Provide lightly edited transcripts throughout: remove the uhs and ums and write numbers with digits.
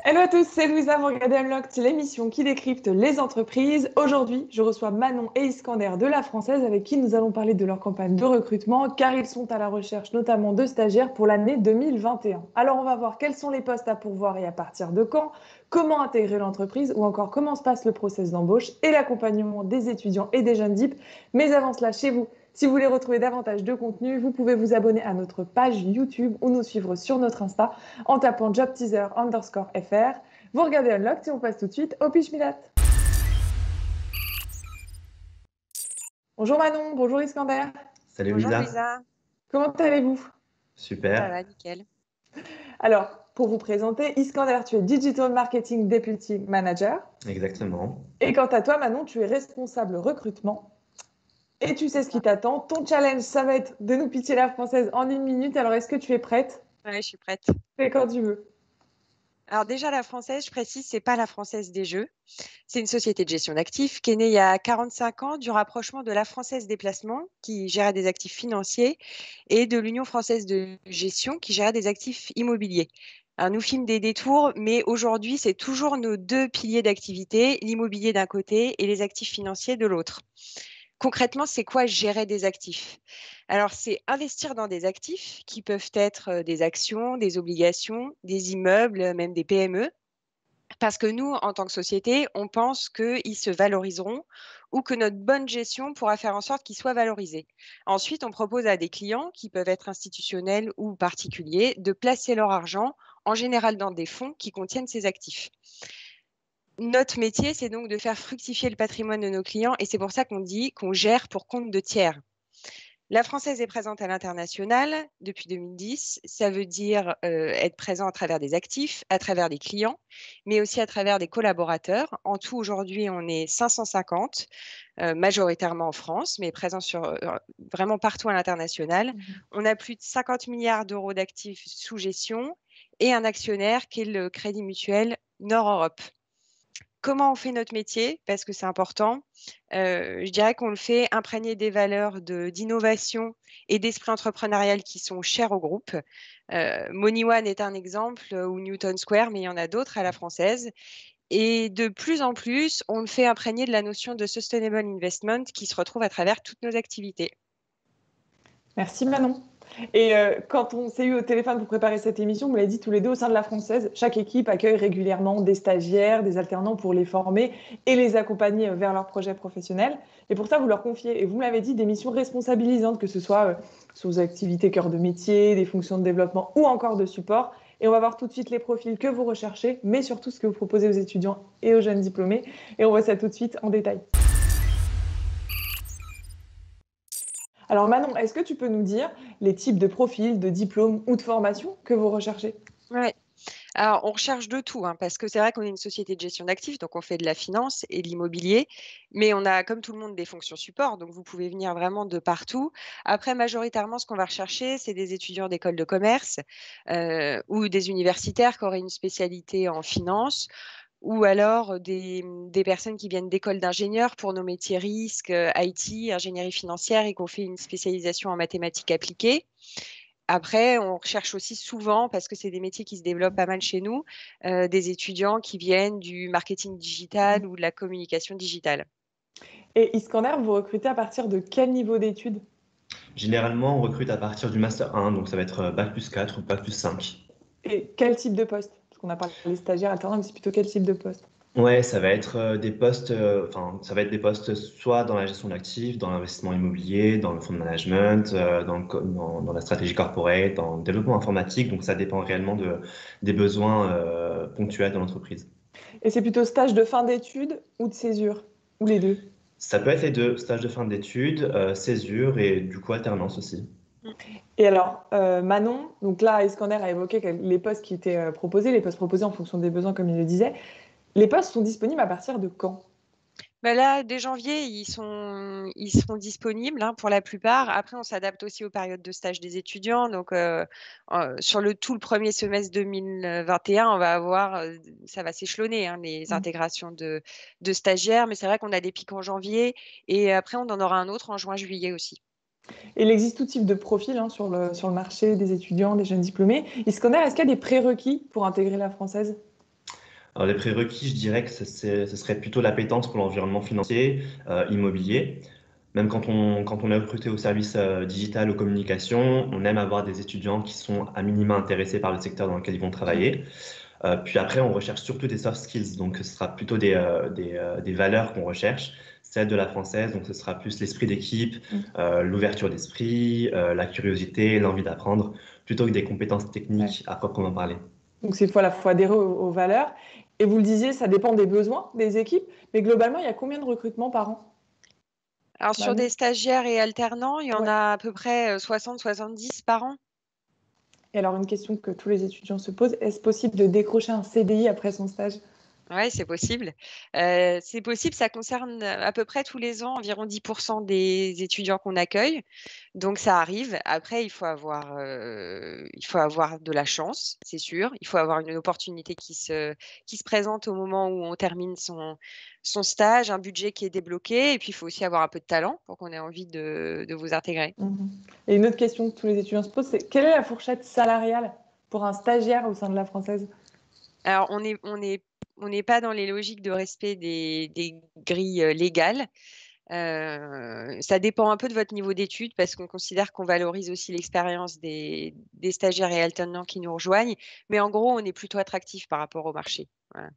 Hello à tous, c'est Louisa, vous regardez Unlocked, l'émission qui décrypte les entreprises. Aujourd'hui, je reçois Manon et Iskander de La Française avec qui nous allons parler de leur campagne de recrutement car ils sont à la recherche notamment de stagiaires pour l'année 2021. Alors on va voir quels sont les postes à pourvoir et à partir de quand, comment intégrer l'entreprise ou encore comment se passe le process d'embauche et l'accompagnement des étudiants et des jeunes DIP. Mais avant cela, chez vous, si vous voulez retrouver davantage de contenu, vous pouvez vous abonner à notre page YouTube ou nous suivre sur notre Insta en tapant jobteaser_fr. Vous regardez Unlocked et on passe tout de suite au Pitch Milat. Bonjour Manon, bonjour Iskander. Salut Bonjour Louisa. Louisa, Comment allez-vous? ça Super. va, nickel. Alors, pour vous présenter, Iskander, tu es Digital Marketing Deputy Manager. Exactement. Et quant à toi, Manon, tu es responsable recrutement. Et tu sais ce qui t'attend. Ton challenge, ça va être de nous pitcher la française en 1 minute. Alors, est-ce que tu es prête? Ouais, je suis prête. Fais quand tu veux. Alors déjà, la Française, je précise, c'est pas la Française des Jeux. C'est une société de gestion d'actifs qui est née il y a 45 ans du rapprochement de la Française des Placements, qui gérait des actifs financiers, et de l'Union française de gestion, qui gérait des actifs immobiliers. Alors, nous films des détours, mais aujourd'hui, c'est toujours nos deux piliers d'activité, l'immobilier d'un côté et les actifs financiers de l'autre. Concrètement, c'est quoi gérer des actifs? Alors, c'est investir dans des actifs qui peuvent être des actions, des obligations, des immeubles, même des PME. Parce que nous, en tant que société, on pense qu'ils se valoriseront ou que notre bonne gestion pourra faire en sorte qu'ils soient valorisés. Ensuite, on propose à des clients, qui peuvent être institutionnels ou particuliers, de placer leur argent, en général dans des fonds qui contiennent ces actifs. Notre métier, c'est donc de faire fructifier le patrimoine de nos clients et c'est pour ça qu'on dit qu'on gère pour compte de tiers. La Française est présente à l'international depuis 2010. Ça veut dire être présent à travers des actifs, à travers des clients, mais aussi à travers des collaborateurs. En tout, aujourd'hui, on est 550, majoritairement en France, mais présents sur vraiment partout à l'international. On a plus de 50 milliards d'euros d'actifs sous gestion et un actionnaire qui est le Crédit Mutuel Nord-Europe. Comment on fait notre métier? Parce que c'est important. Je dirais qu'on le fait imprégné des valeurs d'innovation et d'esprit entrepreneurial qui sont chères au groupe. Money One est un exemple, ou Newton Square, mais il y en a d'autres à la française. Et de plus en plus, on le fait imprégné de la notion de sustainable investment qui se retrouve à travers toutes nos activités. Merci Manon. Et quand on s'est eu au téléphone pour préparer cette émission, vous l'avez dit tous les deux au sein de la Française, chaque équipe accueille régulièrement des stagiaires, des alternants pour les former et les accompagner vers leurs projets professionnels. Et pour ça, vous leur confiez, et vous me l'avez dit, des missions responsabilisantes, que ce soit sur vos activités cœur de métier, des fonctions de développement ou encore de support. Et on va voir tout de suite les profils que vous recherchez, mais surtout ce que vous proposez aux étudiants et aux jeunes diplômés. Et on voit ça tout de suite en détail. Alors Manon, est-ce que tu peux nous dire les types de profils, de diplômes ou de formations que vous recherchez? Ouais. Alors, on recherche de tout, hein, parce que c'est vrai qu'on est une société de gestion d'actifs, donc on fait de la finance et de l'immobilier, mais on a, comme tout le monde, des fonctions support, donc vous pouvez venir vraiment de partout. Après, majoritairement, ce qu'on va rechercher, c'est des étudiants d'école de commerce ou des universitaires qui auraient une spécialité en finance, ou alors des personnes qui viennent d'écoles d'ingénieurs pour nos métiers risques, IT, ingénierie financière, et qui ont fait une spécialisation en mathématiques appliquées. Après, on recherche aussi souvent, parce que c'est des métiers qui se développent pas mal chez nous, des étudiants qui viennent du marketing digital ou de la communication digitale. Et Iskander, vous recrutez à partir de quel niveau d'études? Généralement, on recrute à partir du Master 1, donc ça va être Bac+4 ou Bac+5. Et quel type de poste? Parce qu'on a parlé des stagiaires alternants, mais c'est plutôt quel type de poste? Ouais, ça va être des postes, ça va être des postes soit dans la gestion d'actifs, dans l'investissement immobilier, dans le fonds de management, dans la stratégie corporate, dans le développement informatique. Donc ça dépend réellement des besoins ponctuels de l'entreprise. Et c'est plutôt stage de fin d'études ou de césure? Ou les deux? Ça peut être les deux, stage de fin d'études, césure et du coup alternance aussi. Et alors, Manon, donc là, Iskander a évoqué les postes qui étaient proposés, les postes proposés en fonction des besoins, comme il le disait. Les postes sont disponibles à partir de quand? Ben là, dès janvier, ils seront disponibles, hein, pour la plupart. Après, on s'adapte aussi aux périodes de stage des étudiants. Donc, sur tout le premier semestre 2021, on va avoir, ça va s'échelonner, hein, les intégrations de stagiaires. Mais c'est vrai qu'on a des pics en janvier et après, on en aura un autre en juin-juillet aussi. Et il existe tout type de profil hein, sur le marché des étudiants, des jeunes diplômés. Iskander, est-ce qu'il y a des prérequis pour intégrer la française? Alors, les prérequis, je dirais que ce serait plutôt l'appétence pour l'environnement financier, immobilier. Même quand on est recruté au service digital ou communication, on aime avoir des étudiants qui sont à minima intéressés par le secteur dans lequel ils vont travailler. Puis après, on recherche surtout des soft skills, donc ce sera plutôt des valeurs qu'on recherche, celles de la française, donc ce sera plus l'esprit d'équipe, l'ouverture d'esprit, la curiosité, l'envie d'apprendre, plutôt que des compétences techniques à proprement parler. Donc, c'est faut adhérer aux valeurs. Et vous le disiez, ça dépend des besoins des équipes. Mais globalement, il y a combien de recrutements par an? Alors, sur des stagiaires et alternants, il y en a à peu près 60-70 par an. Et alors, une question que tous les étudiants se posent, est-ce possible de décrocher un CDI après son stage? Oui, c'est possible. C'est possible, ça concerne à peu près tous les ans environ 10% des étudiants qu'on accueille. Donc, ça arrive. Après, il faut avoir de la chance, c'est sûr. Il faut avoir une opportunité qui se présente au moment où on termine son stage, un budget qui est débloqué. Et puis, il faut aussi avoir un peu de talent pour qu'on ait envie de vous intégrer. Et une autre question que tous les étudiants se posent, c'est quelle est la fourchette salariale pour un stagiaire au sein de la Française? Alors, on n'est pas dans les logiques de respect des grilles légales. Ça dépend un peu de votre niveau d'études parce qu'on considère qu'on valorise aussi l'expérience des stagiaires et alternants qui nous rejoignent. Mais en gros, on est plutôt attractif par rapport au marché. Voilà.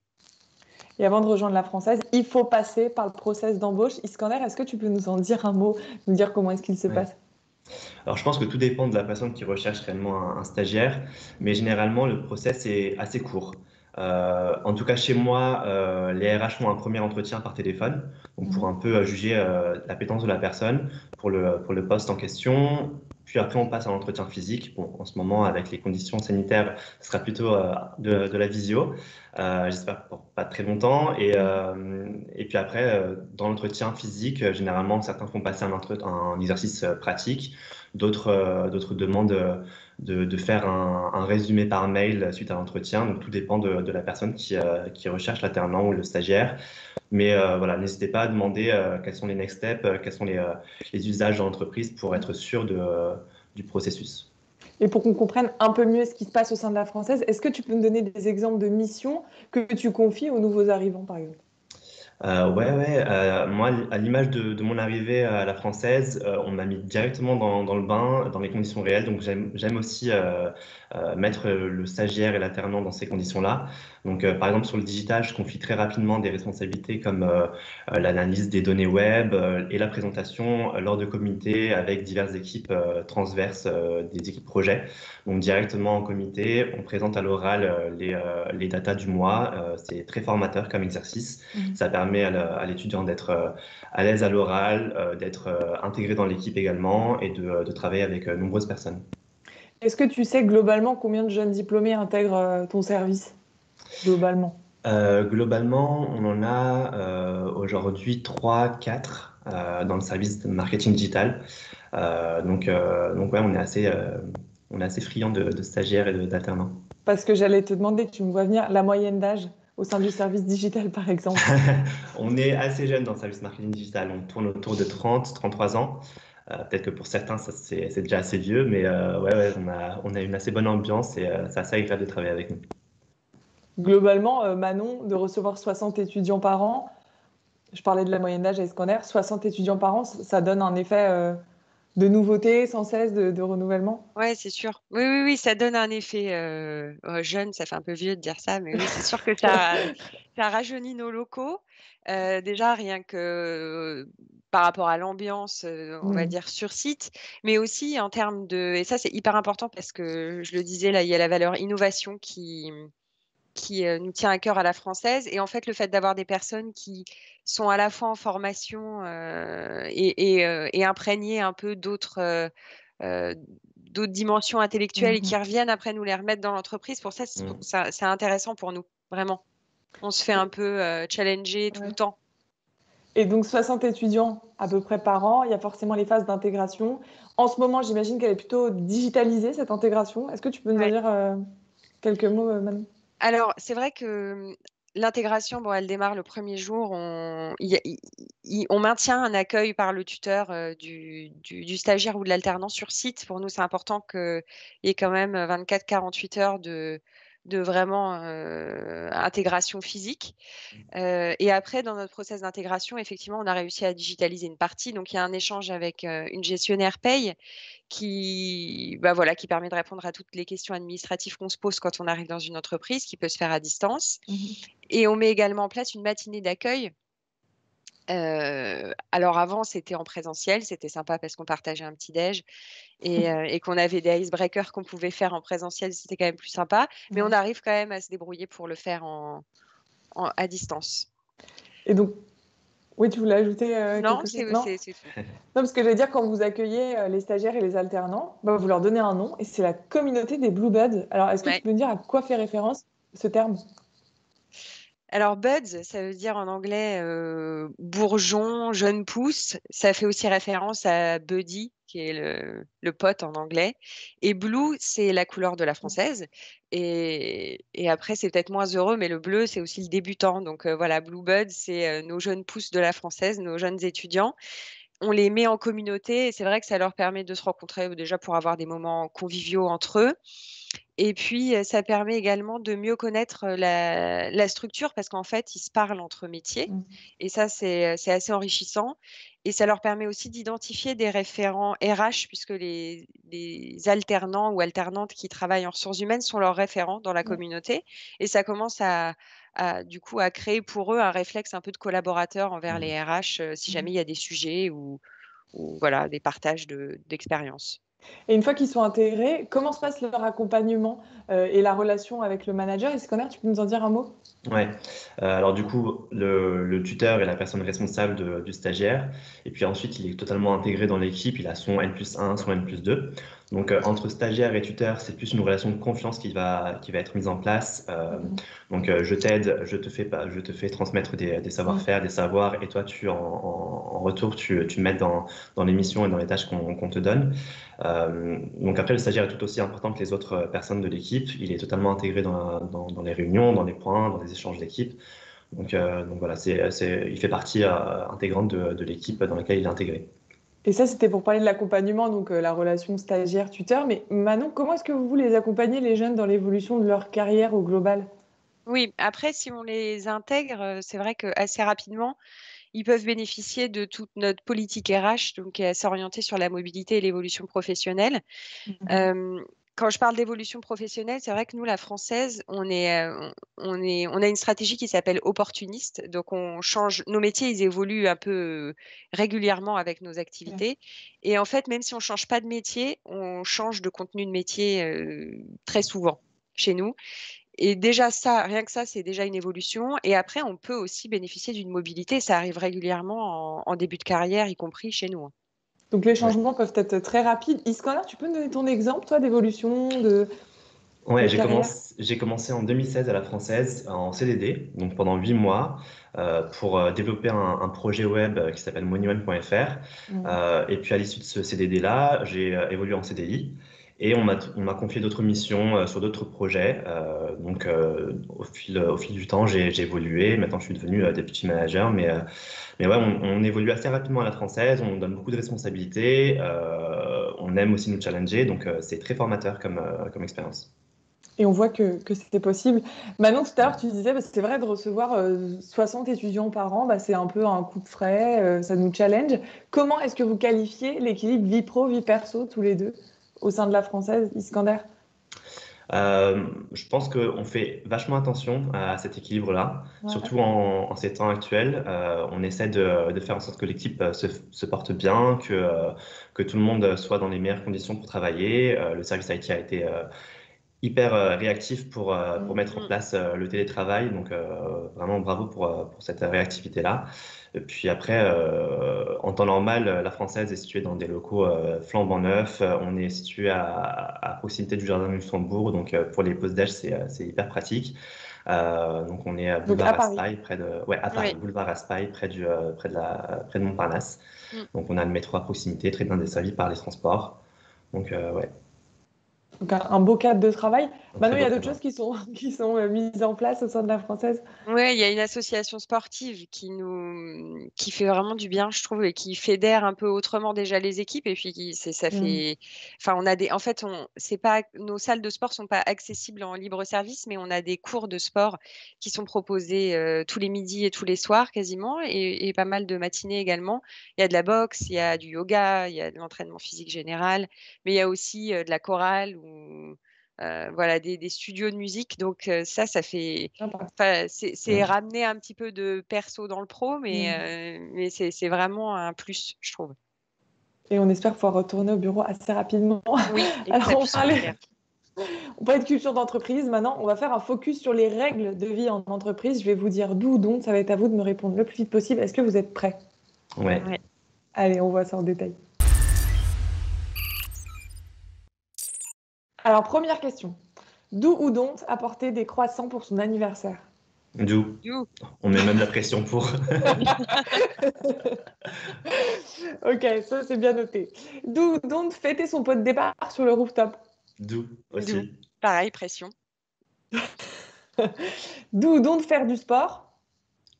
Et avant de rejoindre la Française, il faut passer par le process d'embauche. Iskander, est-ce que tu peux nous en dire un mot, nous dire comment est-ce qu'il se passe? Alors, je pense que tout dépend de la personne qui recherche réellement un stagiaire, mais généralement, le process est assez court. En tout cas, chez moi, les RH font un premier entretien par téléphone, donc pour un peu juger l'appétence de la personne pour le poste en question. Puis après, on passe à l'entretien physique. Bon, en ce moment, avec les conditions sanitaires, ce sera plutôt de la visio. J'espère pour pas très longtemps. Et puis après, dans l'entretien physique, généralement, certains font passer un exercice pratique. D'autres demandent de faire un résumé par mail suite à l'entretien. Donc, tout dépend de la personne qui recherche l'alternant ou le stagiaire. Mais voilà, n'hésitez pas à demander quels sont les next steps, quels sont les usages de l'entreprise pour être sûr du processus. Et pour qu'on comprenne un peu mieux ce qui se passe au sein de la Française, est-ce que tu peux me donner des exemples de missions que tu confies aux nouveaux arrivants, par exemple? Ouais. Moi, à l'image de mon arrivée à la Française, on m'a mis directement dans le bain, dans les conditions réelles. Donc, j'aime aussi mettre le stagiaire et l'alternant dans ces conditions-là. Donc, par exemple, sur le digital, je confie très rapidement des responsabilités comme l'analyse des données web et la présentation lors de comités avec diverses équipes transverses, des équipes projets. Donc, directement en comité, on présente à l'oral les datas du mois. C'est très formateur comme exercice. Ça permet à l'étudiant d'être à l'aise à l'oral, d'être intégré dans l'équipe également et de travailler avec nombreuses personnes. Est-ce que tu sais globalement combien de jeunes diplômés intègrent ton service? Globalement. Globalement, on en a aujourd'hui 3-4 dans le service de marketing digital. Donc ouais, on est assez friand de stagiaires et d'alternants. Parce que j'allais te demander, tu me vois venir, la moyenne d'âge au sein du service digital, par exemple. On est assez jeune dans le service marketing digital. On tourne autour de 30-33 ans. Peut-être que pour certains, ça c'est déjà assez vieux, mais ouais, on a une assez bonne ambiance et c'est assez agréable de travailler avec nous. Globalement, Manon, de recevoir 60 étudiants par an, je parlais de la moyenne d'âge à Iskander, 60 étudiants par an, ça donne un effet de nouveauté sans cesse, de renouvellement. Oui, c'est sûr. Oui, ça donne un effet jeune, ça fait un peu vieux de dire ça, mais oui, c'est sûr que ça rajeunit nos locaux. Déjà, rien que par rapport à l'ambiance, on va dire sur site, mais aussi en termes de, et ça c'est hyper important parce que je le disais, là, il y a la valeur innovation qui nous tient à cœur à la Française. Et en fait, le fait d'avoir des personnes qui sont à la fois en formation et imprégnées un peu d'autres dimensions intellectuelles et qui reviennent après nous les remettre dans l'entreprise. Pour ça, c'est intéressant pour nous, vraiment. On se fait un peu challenger tout le temps. Et donc 60 étudiants à peu près par an, il y a forcément les phases d'intégration. En ce moment, j'imagine qu'elle est plutôt digitalisée, cette intégration. Est-ce que tu peux nous en dire quelques mots, Manon? Alors, c'est vrai que l'intégration, bon, elle démarre le premier jour. On maintient un accueil par le tuteur du stagiaire ou de l'alternant sur site. Pour nous, c'est important qu'il y ait quand même 24-48 heures de vraiment intégration physique. Et après, dans notre process d'intégration, effectivement, on a réussi à digitaliser une partie. Donc, il y a un échange avec une gestionnaire paye qui permet de répondre à toutes les questions administratives qu'on se pose quand on arrive dans une entreprise, qui peut se faire à distance. Et on met également en place une matinée d'accueil. Alors avant, c'était en présentiel, c'était sympa parce qu'on partageait un petit déj et qu'on avait des icebreakers qu'on pouvait faire en présentiel, c'était quand même plus sympa. Mais on arrive quand même à se débrouiller pour le faire à distance. Et donc, oui, tu voulais ajouter quelque chose? Non, c'est tout. Non, parce que j'allais dire, quand vous accueillez les stagiaires et les alternants, vous leur donnez un nom et c'est la communauté des Bluebuds. Alors, est-ce que tu peux me dire à quoi fait référence ce terme? Alors, buds, ça veut dire en anglais bourgeon, jeune pousse. Ça fait aussi référence à buddy, qui est le pote en anglais. Et blue, c'est la couleur de la française. Et après, c'est peut-être moins heureux, mais le bleu, c'est aussi le débutant. Donc voilà, blue buds, c'est nos jeunes pousses de la française, nos jeunes étudiants. On les met en communauté et c'est vrai que ça leur permet de se rencontrer déjà pour avoir des moments conviviaux entre eux. Et puis, ça permet également de mieux connaître la structure parce qu'en fait, ils se parlent entre métiers. Et ça, c'est assez enrichissant. Et ça leur permet aussi d'identifier des référents RH puisque les alternants ou alternantes qui travaillent en ressources humaines sont leurs référents dans la communauté. Et ça commence du coup, à créer pour eux un réflexe un peu de collaborateur envers les RH si jamais il y a des sujets ou voilà, des partages d'expériences. Et une fois qu'ils sont intégrés, comment se passe leur accompagnement et la relation avec le manager? Iskandar, tu peux nous en dire un mot? Ouais, alors du coup, le tuteur est la personne responsable du stagiaire, et puis ensuite il est totalement intégré dans l'équipe, il a son N+1, son N+2. Donc entre stagiaire et tuteur, c'est plus une relation de confiance qui va être mise en place. Donc je t'aide, je te fais transmettre des savoir-faire, des savoirs, et toi en retour, tu m'aides dans les missions et dans les tâches qu'on te donne. Donc après, le stagiaire est tout aussi important que les autres personnes de l'équipe. Il est totalement intégré dans les réunions, dans les points, dans les échanges d'équipe. Donc voilà, il fait partie intégrante de l'équipe dans laquelle il est intégré. Et ça, c'était pour parler de l'accompagnement, donc la relation stagiaire-tuteur. Mais Manon, comment est-ce que vous les accompagnez, les jeunes, dans l'évolution de leur carrière au global? Oui, après, si on les intègre, c'est vrai qu'assez rapidement, ils peuvent bénéficier de toute notre politique RH, donc qui est assez orientée sur la mobilité et l'évolution professionnelle. Quand je parle d'évolution professionnelle, c'est vrai que nous, la française, on a une stratégie qui s'appelle opportuniste. Donc, on change, nos métiers, ils évoluent un peu régulièrement avec nos activités. Et en fait, même si on ne change pas de métier, on change de contenu de métier très souvent chez nous. Et déjà ça, rien que ça, c'est déjà une évolution. Et après, on peut aussi bénéficier d'une mobilité. Ça arrive régulièrement en début de carrière, y compris chez nous. Donc les changements peuvent être très rapides. Iskandar, tu peux nous donner ton exemple, toi, d'évolution de carrière? J'ai commencé en 2016 à la française en CDD, donc pendant 8 mois, pour développer un projet web qui s'appelle monument.fr. Et puis à l'issue de ce CDD-là, j'ai évolué en CDI. Et on m'a confié d'autres missions sur d'autres projets. Donc, au fil du temps, j'ai évolué. Maintenant, je suis devenu deputy manager. Mais ouais, on évolue assez rapidement à la française. On donne beaucoup de responsabilités. On aime aussi nous challenger. Donc, c'est très formateur comme expérience. Et on voit que c'était possible. Manon, tout à l'heure, tu disais, c'est vrai de recevoir 60 étudiants par an, c'est un peu un coup de frais, ça nous challenge. Comment est-ce que vous qualifiez l'équilibre vie pro, vie perso, tous les deux, au sein de la française, Iskandar? Je pense qu'on fait vachement attention à cet équilibre-là, surtout en ces temps actuels. On essaie de faire en sorte que l'équipe se porte bien, que tout le monde soit dans les meilleures conditions pour travailler. Le service IT a été hyper réactif pour mettre en place le télétravail. Donc, vraiment bravo pour cette réactivité-là. Et puis après, en temps normal, la française est située dans des locaux flambant neufs. On est situé à proximité du jardin de Luxembourg. Donc, pour les pauses déj, c'est hyper pratique. Donc, on est à boulevard Raspail, à Paris, boulevard Raspail, près de Montparnasse. Donc, on a le métro à proximité, très bien desservi par les transports. Donc, ouais. Donc un beau cadre de travail. Un Maintenant, très il y a beau d'autres cadre. choses qui sont mises en place au sein de la Française. Oui, il y a une association sportive qui fait vraiment du bien, je trouve, et qui fédère un peu autrement déjà les équipes. Et puis, enfin, en fait, c'est pas, nos salles de sport sont pas accessibles en libre service, mais on a des cours de sport qui sont proposés tous les midis et tous les soirs quasiment, et pas mal de matinées également. Il y a de la boxe, il y a du yoga, il y a de l'entraînement physique général, mais il y a aussi de la chorale ou voilà, des studios de musique. Donc ça fait, Sympa. enfin, c'est Mm. ramener un petit peu de perso dans le pro, mais c'est vraiment un plus, je trouve. Et on espère pouvoir retourner au bureau assez rapidement. Oui, et que Alors, ça puisse se faire. on parlait de culture d'entreprise. Maintenant, on va faire un focus sur les règles de vie en entreprise. Je vais vous dire d'où ou dont. Ça va être à vous de me répondre le plus vite possible. Est-ce que vous êtes prêts? Ouais. Ouais. Allez, on voit ça en détail. Alors, première question. D'où ou dont apporter des croissants pour son anniversaire? D'où You. on met même la pression pour. Ok, ça c'est bien noté. D'où ou dont fêter son pot de départ sur le rooftop? D'où You. aussi. Pareil, pression. D'où ou dont faire du sport?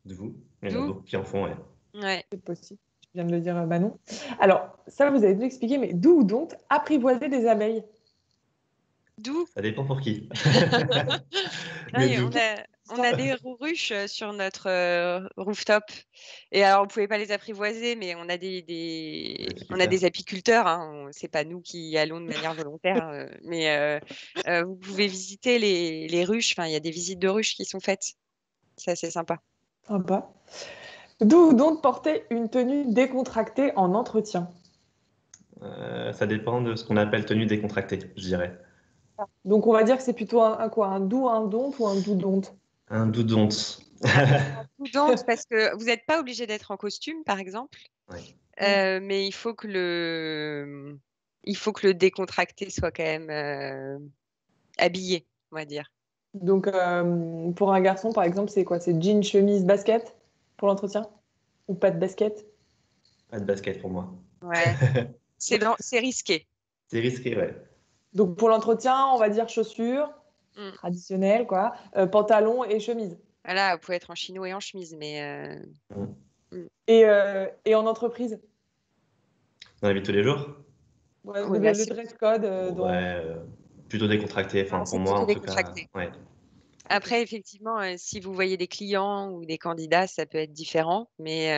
D'où il y en a D'où. beaucoup qui en font, ouais. Ouais. C'est possible. Je viens de le dire, Manon. Alors, ça, vous avez dû expliquer, mais d'où ou dont apprivoiser des abeilles? D'où. Ça dépend pour qui. Mais Ouais, d'où on a des ruches sur notre rooftop. Et alors, on ne pouvait pas les apprivoiser, mais on a on a des apiculteurs. Hein. C'est pas nous qui allons de manière volontaire. Mais vous pouvez visiter les ruches. Enfin, il y a des visites de ruches qui sont faites. C'est assez sympa. Sympa. D'où ou dont porter une tenue décontractée en entretien? Ça dépend de ce qu'on appelle tenue décontractée, je dirais. Donc, on va dire que c'est plutôt un quoi? Un d'où, un dont ou un d'où dont? Un doudonte. Prudente, parce que vous n'êtes pas obligé d'être en costume, par exemple. Ouais. Mais il faut que le décontracté soit quand même habillé, on va dire. Donc, pour un garçon, par exemple, c'est quoi? C'est jean, chemise, basket pour l'entretien? Ou pas de basket? Pas de basket pour moi. Ouais. C'est risqué. C'est risqué, ouais. Donc, pour l'entretien, on va dire chaussures Mm. traditionnelles, quoi. Pantalon et chemise. Voilà, vous pouvez être en chino et en chemise, mais Mm. mm. Et en entreprise? Dans la vie de tous les jours? Ouais, Oh, là, le dress code Ouais, plutôt décontracté. Enfin, pour c'est moi, plutôt en tout cas, décontracté. ouais. Après, effectivement, si vous voyez des clients ou des candidats, ça peut être différent, mais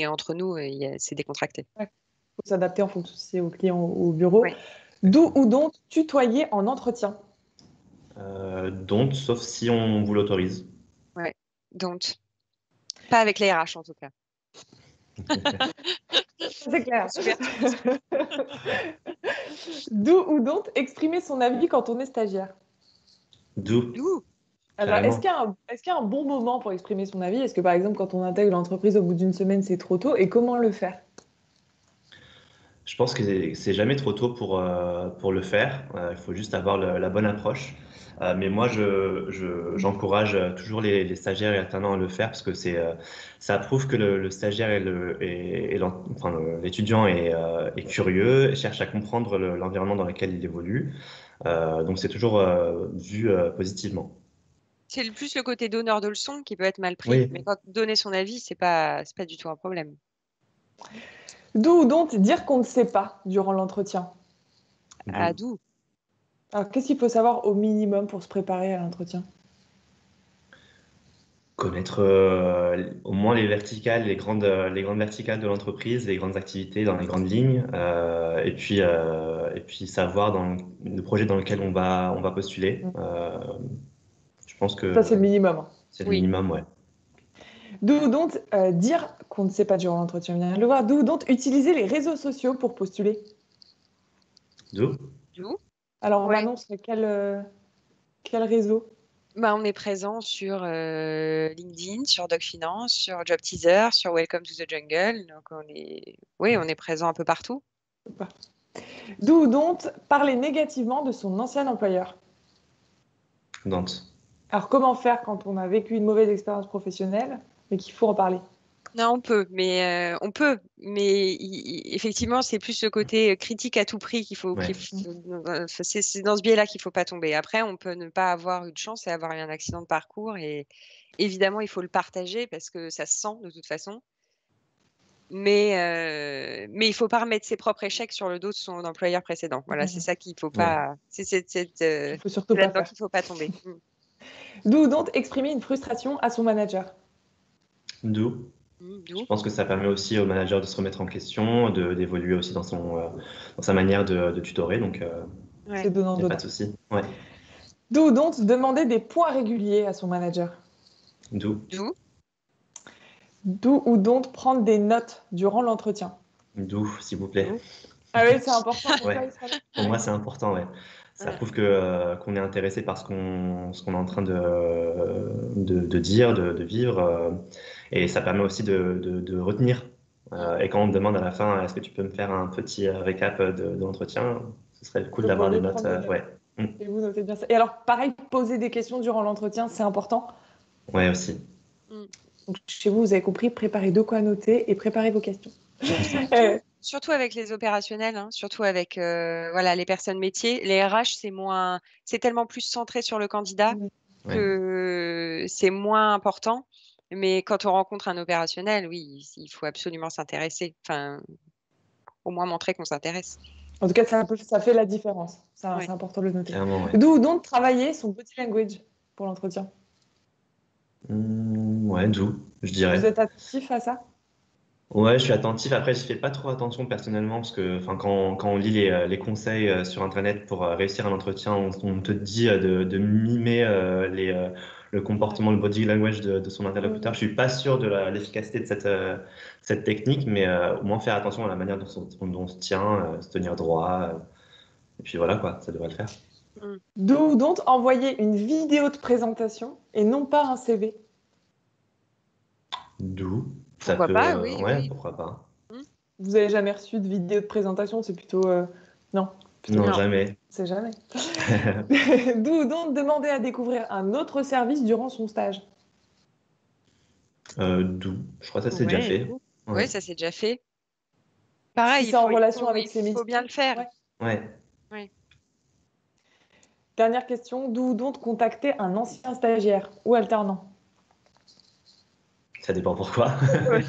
entre nous, c'est décontracté. Il faut s'adapter en fonction si c'est au client ou au bureau. Ouais. D'où ou dont tutoyer en entretien? Donc, sauf si on vous l'autorise. Ouais. Donc, pas avec les RH en tout cas. C'est clair. Super. D'où ou dont exprimer son avis quand on est stagiaire? D'où, D'où. Alors, carrément. est-ce qu'il y a un bon moment pour exprimer son avis? Est-ce que, par exemple, quand on intègre l'entreprise au bout d'une semaine, c'est trop tôt? Et comment le faire? Je pense que c'est jamais trop tôt pour le faire. Il faut juste avoir la bonne approche. Mais moi, j'encourage toujours les stagiaires et alternants à le faire parce que ça prouve que le stagiaire enfin, l'étudiant est curieux, et cherche à comprendre l'environnement dans lequel il évolue. Donc, c'est toujours vu positivement. C'est le plus le côté donneur de leçons qui peut être mal pris. Oui, Mais quand donner son avis, c'est pas du tout un problème. D'où ou dont dire qu'on ne sait pas durant l'entretien? À d'où. d'où. Alors, qu'est-ce qu'il faut savoir au minimum pour se préparer à l'entretien? Connaître au moins les verticales, les grandes verticales de l'entreprise, les grandes activités dans les grandes lignes, et puis savoir dans le projet dans lequel on va postuler. Je pense Ça, que c'est le minimum. c'est le Oui. minimum, ouais. D'où ou dont dire qu'on ne sait pas durant l'entretien, on vient de le voir. D'où ou dont utiliser les réseaux sociaux pour postuler. D'où? D'où. Alors, Ouais. Manon, c'est quel réseau? Bah, on est présent sur LinkedIn, sur DocFinance, sur Job Teaser, sur Welcome to the Jungle. Donc oui, on est présent un peu partout. D'où ou dont parler négativement de son ancien employeur. Nantes. Alors, comment faire quand on a vécu une mauvaise expérience professionnelle, mais qu'il faut en parler? Non, effectivement, c'est plus le côté critique à tout prix Ouais. c'est dans ce biais-là qu'il faut pas tomber. Après, on peut ne pas avoir eu de chance et avoir eu un accident de parcours et évidemment, il faut le partager parce que ça se sent de toute façon. Mais il faut pas remettre ses propres échecs sur le dos de son employeur précédent. Voilà, c'est ça qu'il faut pas. Il faut surtout C'est pas là-dedans faire. qu'il faut pas tomber. D'où donc exprimer une frustration à son manager. D'où je D'où. pense que ça permet aussi au manager de se remettre en question, d'évoluer aussi dans sa manière de tutorer, donc Ouais. C'est il n'y a pas donnant-donnant. de souci. Ouais. D'où donc demander des points réguliers à son manager. D'où D'où ou donc prendre des notes durant l'entretien. s'il vous plaît. D'où. Ah oui, c'est important pour Ouais. toi, Ismaël. Pour moi, c'est important, ouais. Ça Ouais. prouve qu'on est intéressé par ce qu'on est en train de dire, de vivre, et ça permet aussi de retenir. Et quand on me demande à la fin, est-ce que tu peux me faire un petit récap de l'entretien, ce serait cool Il vaut d'avoir des mieux notes. prendre des notes. Ouais. Et vous notez bien ça. Et alors, pareil, poser des questions durant l'entretien, c'est important. Ouais, aussi. Donc, chez vous, vous avez compris, préparez de quoi noter et préparez vos questions. Surtout avec les opérationnels, hein, surtout avec voilà, les personnes métiers. Les RH, c'est tellement plus centré sur le candidat que c'est moins important. Mais quand on rencontre un opérationnel, oui, il faut absolument s'intéresser. Enfin, au moins montrer qu'on s'intéresse. En tout cas, ça fait la différence. C'est Ouais. important de le noter. Clairement, ouais. D'où donc travailler son body language pour l'entretien. Ouais, d'où, je Vous dirais. êtes attentif à ça? Ouais, je suis attentif. Après, je fais pas trop attention personnellement parce que, enfin, quand on lit les conseils sur Internet pour réussir un entretien, on te dit de mimer le comportement, le body language de son interlocuteur. Je suis pas sûr de l'efficacité de cette technique, mais au moins faire attention à la manière dont on se tient, se tenir droit. Et puis voilà, quoi, ça devrait le faire. D'où donc envoyer une vidéo de présentation et non pas un CV. D'où, ça Pourquoi peut, pas, oui, ouais, oui. pourquoi pas. Vous avez jamais reçu de vidéo de présentation, c'est plutôt non, plutôt Non, Non. jamais. c'est jamais. D'où donc demander à découvrir un autre service durant son stage. D'où, je crois que ça c'est déjà Ouais, fait. ouais, Ouais. ça c'est déjà fait. Si Pareil, c'est en relation avec il ses faut bien missions. le faire. Ouais. Ouais. Ouais. Dernière question, d'où donc contacter un ancien stagiaire ou alternant. Ça dépend pourquoi. Ouais.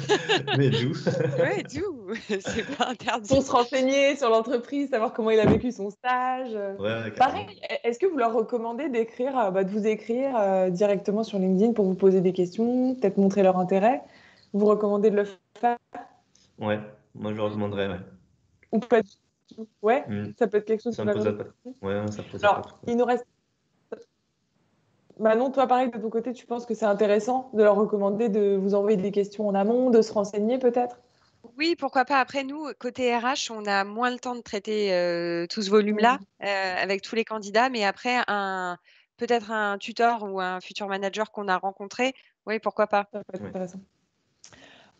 Mais d'où? Ouais, d'où? C'est pas interdit. Pour se renseigner sur l'entreprise, savoir comment il a vécu son stage. Ouais, Pareil, carrément. est-ce que vous leur recommandez de vous écrire directement sur LinkedIn pour vous poser des questions, peut-être montrer leur intérêt? Vous recommandez de le faire Ouais, moi je le recommanderais, ouais. ou pas du tout? Ouais, Hmm. ça peut être quelque chose Ça qui me va leur poserait donner. pas. Ouais, ça me poserait pas Alors, trop. il nous reste. Manon, toi, pareil, de ton côté, tu penses que c'est intéressant de leur recommander de vous envoyer des questions en amont, de se renseigner peut-être? Oui, pourquoi pas. Après, nous, côté RH, on a moins le temps de traiter tout ce volume-là avec tous les candidats, mais après, peut-être un tuteur ou un futur manager qu'on a rencontré, oui, pourquoi pas. Ça peut être Ouais. intéressant.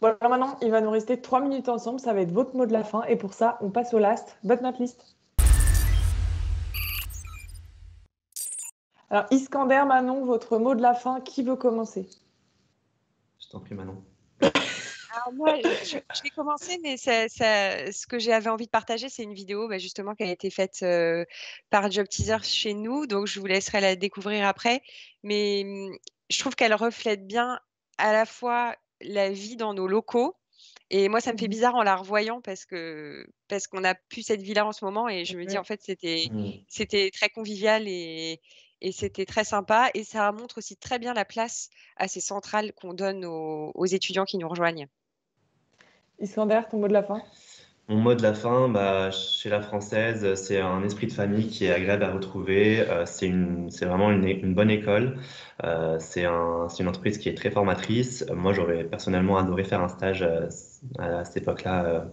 Bon, alors maintenant, il va nous rester 3 minutes ensemble. Ça va être votre mot de la fin. Et pour ça, on passe au last but not least. Alors, Iskander, Manon, votre mot de la fin, qui veut commencer? Je t'en prie, Manon. Alors moi, je vais commencer, mais ce que j'avais envie de partager, c'est une vidéo justement qui a été faite par Job Teaser chez nous, donc je vous laisserai la découvrir après. Mais je trouve qu'elle reflète bien à la fois la vie dans nos locaux, et moi ça me fait bizarre en la revoyant parce qu'on n'a plus cette vie-là en ce moment, et je me dis en fait c'était très convivial et c'était très sympa, et ça montre aussi très bien la place assez centrale qu'on donne aux étudiants qui nous rejoignent. Iskander, ton mot de la fin? Mon mot de la fin, bah, chez la Française, c'est un esprit de famille qui est agréable à retrouver. C'est vraiment une bonne école. C'est une entreprise qui est très formatrice. Moi, j'aurais personnellement adoré faire un stage à cette époque-là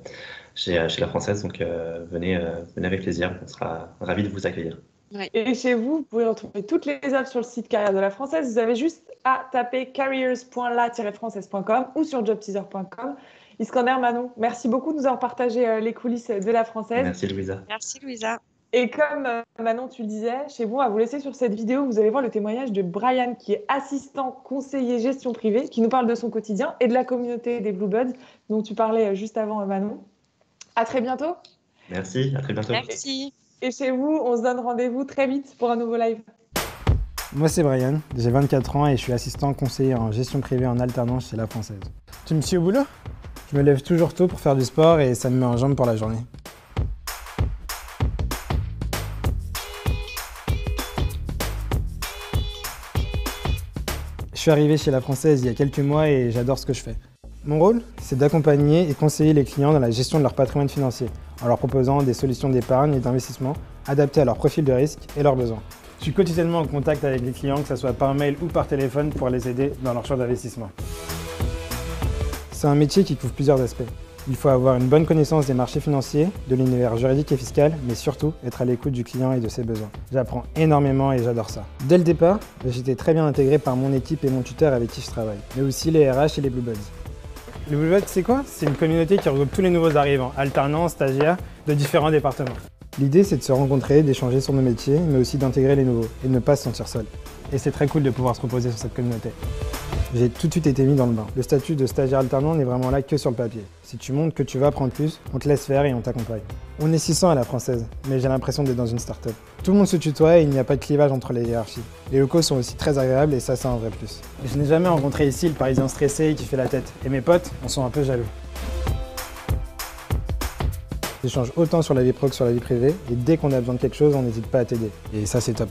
chez la Française. Donc, venez avec plaisir. On sera ravis de vous accueillir. Ouais. Et chez vous, vous pouvez retrouver toutes les offres sur le site Carrière de la Française. Vous avez juste à taper careers.la-française.com ou sur jobteaser.com. Iskander, Manon, merci beaucoup de nous avoir partagé les coulisses de la Française. Merci, Louisa. Merci Louisa. Et comme Manon, tu le disais, chez vous, à vous laisser sur cette vidéo, vous allez voir le témoignage de Brian, qui est assistant conseiller gestion privée, qui nous parle de son quotidien et de la communauté des Bluebuds, dont tu parlais juste avant, Manon. À très bientôt. Merci, à très bientôt. Merci. Et chez vous, on se donne rendez-vous très vite pour un nouveau live. Moi c'est Brian, j'ai 24 ans et je suis assistant conseiller en gestion privée en alternance chez La Française. Tu me suis au boulot? Je me lève toujours tôt pour faire du sport et ça me met en jambes pour la journée. Je suis arrivé chez La Française il y a quelques mois et j'adore ce que je fais. Mon rôle, c'est d'accompagner et conseiller les clients dans la gestion de leur patrimoine financier, en leur proposant des solutions d'épargne et d'investissement adaptées à leur profil de risque et leurs besoins. Je suis quotidiennement en contact avec les clients, que ce soit par mail ou par téléphone, pour les aider dans leur choix d'investissement. C'est un métier qui couvre plusieurs aspects. Il faut avoir une bonne connaissance des marchés financiers, de l'univers juridique et fiscal, mais surtout être à l'écoute du client et de ses besoins. J'apprends énormément et j'adore ça. Dès le départ, j'étais très bien intégré par mon équipe et mon tuteur avec qui je travaille, mais aussi les RH et les Bluebuds. Les Bluebuds, c'est quoi? C'est une communauté qui regroupe tous les nouveaux arrivants, alternants, stagiaires, de différents départements. L'idée, c'est de se rencontrer, d'échanger sur nos métiers, mais aussi d'intégrer les nouveaux et de ne pas se sentir seul. Et c'est très cool de pouvoir se reposer sur cette communauté. J'ai tout de suite été mis dans le bain. Le statut de stagiaire alternant n'est vraiment là que sur le papier. Si tu montres que tu vas apprendre plus, on te laisse faire et on t'accompagne. On est 600 à La Française, mais j'ai l'impression d'être dans une start-up. Tout le monde se tutoie et il n'y a pas de clivage entre les hiérarchies. Les locaux sont aussi très agréables et ça, c'est un vrai plus. Je n'ai jamais rencontré ici le Parisien stressé qui fait la tête. Et mes potes en sont un peu jaloux. J'échange autant sur la vie pro que sur la vie privée et dès qu'on a besoin de quelque chose, on n'hésite pas à t'aider. Et ça, c'est top.